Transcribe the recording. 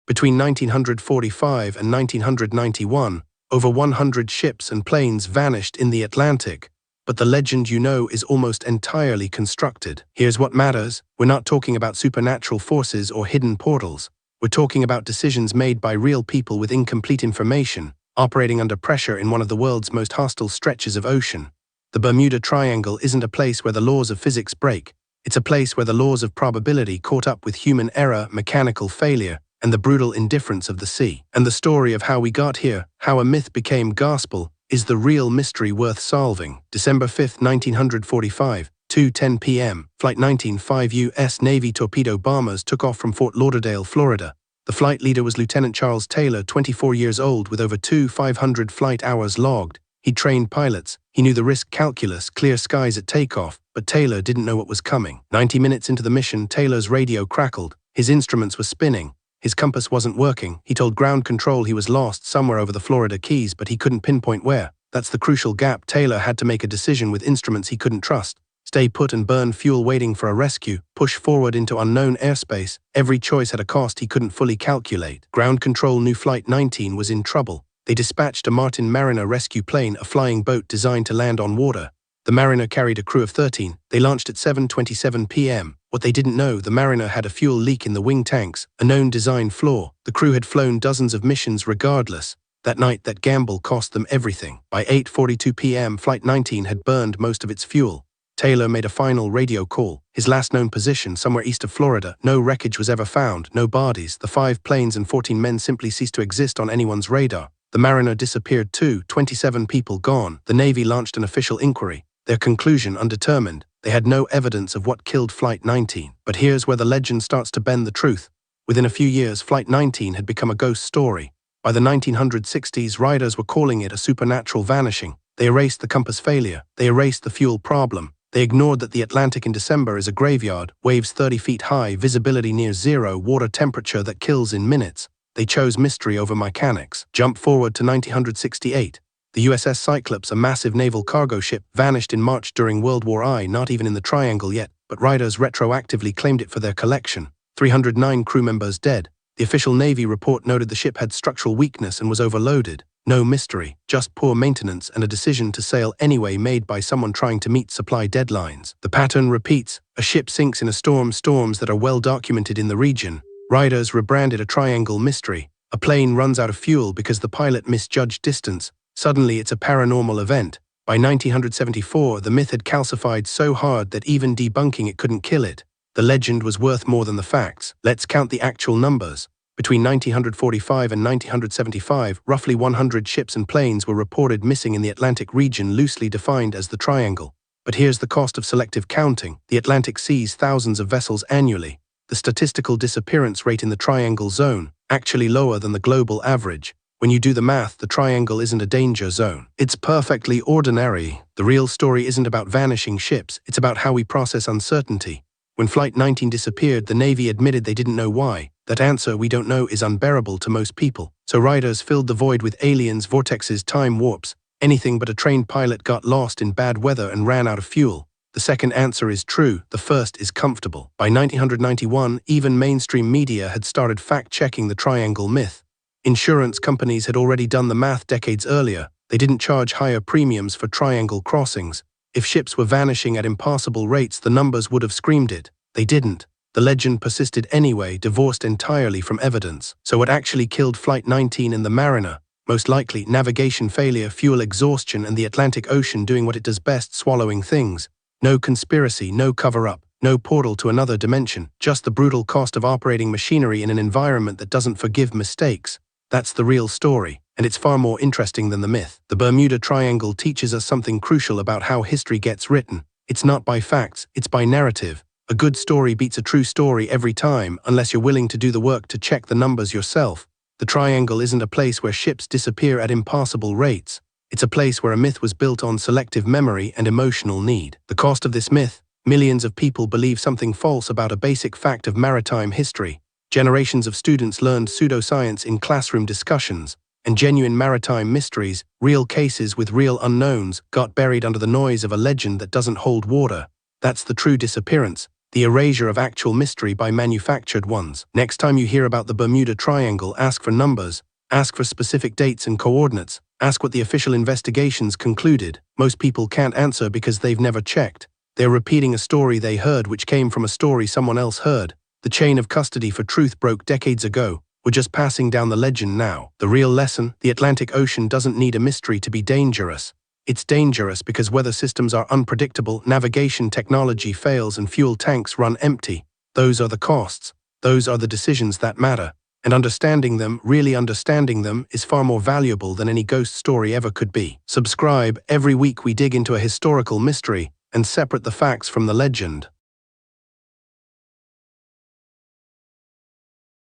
Between 1945 and 1991, over 100 ships and planes vanished in the Atlantic, but the legend you know is almost entirely constructed. Here's what matters. We're not talking about supernatural forces or hidden portals. We're talking about decisions made by real people with incomplete information, operating under pressure in one of the world's most hostile stretches of ocean. The Bermuda Triangle isn't a place where the laws of physics break. It's a place where the laws of probability caught up with human error, mechanical failure, and the brutal indifference of the sea. And the story of how we got here, how a myth became gospel, is the real mystery worth solving. December 5, 1945, 2:10 p.m., Flight 19, 5 U.S. Navy torpedo bombers took off from Fort Lauderdale, Florida. The flight leader was Lieutenant Charles Taylor, 24 years old, with over 2,500 flight hours logged. He'd trained pilots. He knew the risk calculus, clear skies at takeoff, but Taylor didn't know what was coming. 90 minutes into the mission, Taylor's radio crackled. His instruments were spinning. His compass wasn't working. He told ground control he was lost somewhere over the Florida Keys, but he couldn't pinpoint where. That's the crucial gap. Taylor had to make a decision with instruments he couldn't trust. Stay put and burn fuel waiting for a rescue, push forward into unknown airspace. Every choice had a cost he couldn't fully calculate. Ground control knew Flight 19 was in trouble. They dispatched a Mariner rescue plane, a flying boat designed to land on water. The Mariner carried a crew of 13. They launched at 7:27 p.m. What they didn't know, the Mariner had a fuel leak in the wing tanks, a known design flaw. The crew had flown dozens of missions regardless. That night, that gamble cost them everything. By 8:42 p.m., Flight 19 had burned most of its fuel. Taylor made a final radio call. His last known position, somewhere east of Florida. No wreckage was ever found, no bodies. The 5 planes and 14 men simply ceased to exist on anyone's radar. The Mariner disappeared too, 27 people gone. The Navy launched an official inquiry. Their conclusion undetermined. They had no evidence of what killed Flight 19. But here's where the legend starts to bend the truth. Within a few years, Flight 19 had become a ghost story. By the 1960s, writers were calling it a supernatural vanishing. They erased the compass failure. They erased the fuel problem. They ignored that the Atlantic in December is a graveyard, waves 30 feet high, visibility near zero, water temperature that kills in minutes. They chose mystery over mechanics. Jump forward to 1968. The USS Cyclops, a massive naval cargo ship, vanished in March during World War I, not even in the Triangle yet, but writers retroactively claimed it for their collection. 309 crew members dead. The official Navy report noted the ship had structural weakness and was overloaded. No mystery, just poor maintenance and a decision to sail anyway made by someone trying to meet supply deadlines. The pattern repeats. A ship sinks in a storm, storms that are well documented in the region. Writers rebranded a triangle mystery. A plane runs out of fuel because the pilot misjudged distance. Suddenly it's a paranormal event. By 1974, the myth had calcified so hard that even debunking it couldn't kill it. The legend was worth more than the facts. Let's count the actual numbers. Between 1945 and 1975, roughly 100 ships and planes were reported missing in the Atlantic region, loosely defined as the Triangle. But here's the cost of selective counting. The Atlantic sees thousands of vessels annually. The statistical disappearance rate in the Triangle zone, actually lower than the global average. When you do the math, the Triangle isn't a danger zone. It's perfectly ordinary. The real story isn't about vanishing ships, it's about how we process uncertainty. When Flight 19 disappeared, the Navy admitted they didn't know why. That answer, we don't know, is unbearable to most people. So writers filled the void with aliens, vortexes, time warps. Anything but a trained pilot got lost in bad weather and ran out of fuel. The second answer is true, the first is comfortable. By 1991, even mainstream media had started fact-checking the Triangle myth. Insurance companies had already done the math decades earlier. They didn't charge higher premiums for Triangle crossings. If ships were vanishing at impassable rates, the numbers would have screamed it. They didn't. The legend persisted anyway, divorced entirely from evidence. So what actually killed Flight 19 and the Mariner? Most likely, navigation failure, fuel exhaustion, and the Atlantic Ocean doing what it does best, swallowing things. No conspiracy, no cover-up, no portal to another dimension, just the brutal cost of operating machinery in an environment that doesn't forgive mistakes. That's the real story, and it's far more interesting than the myth. The Bermuda Triangle teaches us something crucial about how history gets written. It's not by facts, it's by narrative. A good story beats a true story every time, unless you're willing to do the work to check the numbers yourself. The Triangle isn't a place where ships disappear at impassable rates. It's a place where a myth was built on selective memory and emotional need. The cost of this myth: millions of people believe something false about a basic fact of maritime history. Generations of students learned pseudoscience in classroom discussions, and genuine maritime mysteries, real cases with real unknowns, got buried under the noise of a legend that doesn't hold water. That's the true disappearance. the erasure of actual mystery by manufactured ones. Next time you hear about the Bermuda Triangle, ask for numbers, ask for specific dates and coordinates, ask what the official investigations concluded. Most people can't answer because they've never checked. They're repeating a story they heard which came from a story someone else heard. The chain of custody for truth broke decades ago. We're just passing down the legend now. The real lesson: the Atlantic Ocean doesn't need a mystery to be dangerous. It's dangerous because weather systems are unpredictable, navigation technology fails, and fuel tanks run empty. Those are the costs. Those are the decisions that matter. And understanding them, really understanding them, is far more valuable than any ghost story ever could be. Subscribe. Every week we dig into a historical mystery and separate the facts from the legend.